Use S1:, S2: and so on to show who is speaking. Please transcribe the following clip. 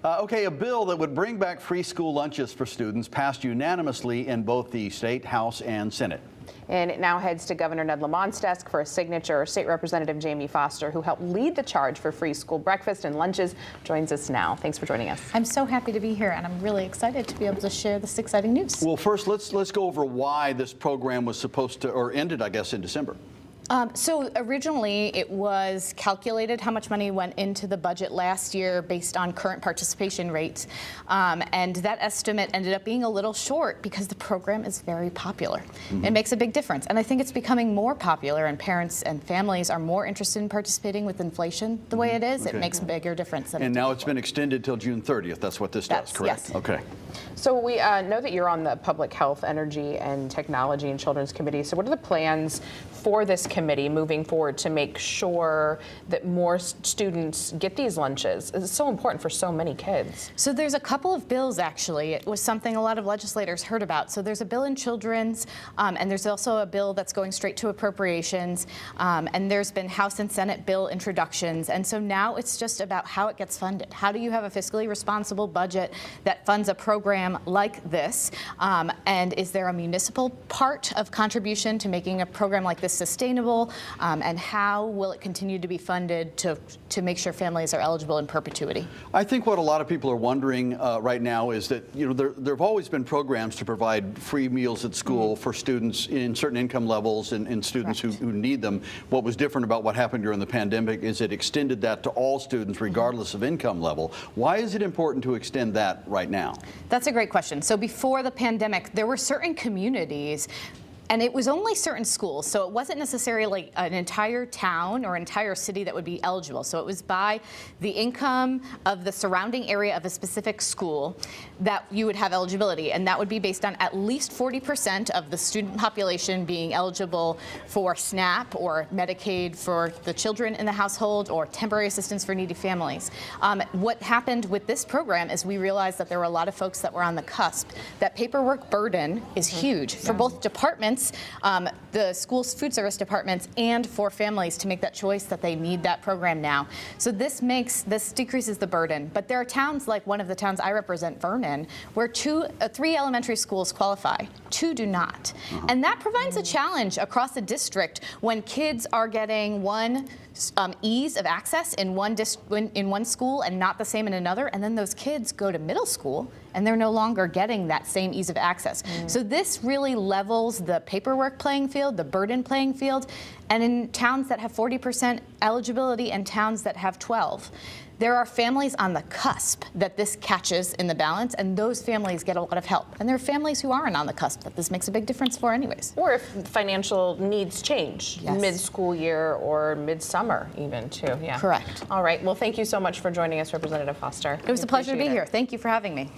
S1: Okay, a bill that would bring back free school lunches for students passed unanimously in both the State House and Senate.
S2: And it now heads to Governor Ned Lamont's desk for a signature. State Representative Jamie Foster, who helped lead the charge for free school breakfast and lunches, joins us now. Thanks for joining us.
S3: I'm so happy to be here, and I'm really excited to be able to share this exciting news.
S1: Well, first, let's go over why this program was supposed to, or ended, I guess, in December.
S3: So originally it was calculated how much money went into the budget last year based on current participation rates. And that estimate ended up being a little short because the program is very popular. It makes a big difference. And I think it's becoming more popular, and parents and families are more interested in participating with inflation the way it is.
S1: Okay.
S3: It makes a bigger difference. Than
S1: And now it's been extended till June 30th. That's what this does, correct?
S3: Yes.
S1: Okay.
S2: So we know that you're on the Public Health, Energy, and Technology and Children's Committee. So what are the plans for this committee moving forward to make sure that more students get these lunches? It's so important for so many kids.
S3: So there's a couple of bills, actually. It was something a lot of legislators heard about. So there's a bill in children's, and there's also a bill that's going straight to appropriations, and there's been House and Senate bill introductions. And so now it's just about how it gets funded. How do you have a fiscally responsible budget that funds a program like this? And is there a municipal part of contribution to making a program like this sustainable? And how will it continue to be funded to make sure families are eligible in perpetuity?
S1: I think what a lot of people are wondering right now is that, you know, there have always been programs to provide free meals at school for students in certain income levels and students who need them. What was different about what happened during the pandemic is it extended that to all students regardless of income level. Why is it important to extend that right now?
S3: That's a great question. So before the pandemic, there were certain communities, and it was only certain schools, so it wasn't necessarily an entire town or entire city that would be eligible. So it was by the income of the surrounding area of a specific school that you would have eligibility, and that would be based on at least 40% of the student population being eligible for SNAP or Medicaid for the children in the household, or temporary assistance for needy families. What happened with this program is we realized that there were a lot of folks that were on the cusp. That paperwork burden is huge for both departments, the school's food service departments, and for families to make that choice that they need that program now. So this decreases the burden. But there are towns, like one of the towns I represent, Vernon, where 3 elementary schools qualify, 2 do not. And that provides a challenge across the district when kids are getting one ease of access in one school and not the same in another, and then those kids go to middle school and they're no longer getting that same ease of access. So this really levels the paperwork playing field, the burden playing field, and in towns that have 40% eligibility and towns that have 12. There are families on the cusp that this catches in the balance, and those families get a lot of help. And there are families who aren't on the cusp that this makes a big difference for anyways.
S2: Or if financial needs change,
S3: Yes.
S2: mid-school year or mid-summer even too. Yeah.
S3: Correct.
S2: All right. Well, thank you so much for joining us, Representative Foster.
S3: It was a pleasure to be here. Thank you for having me.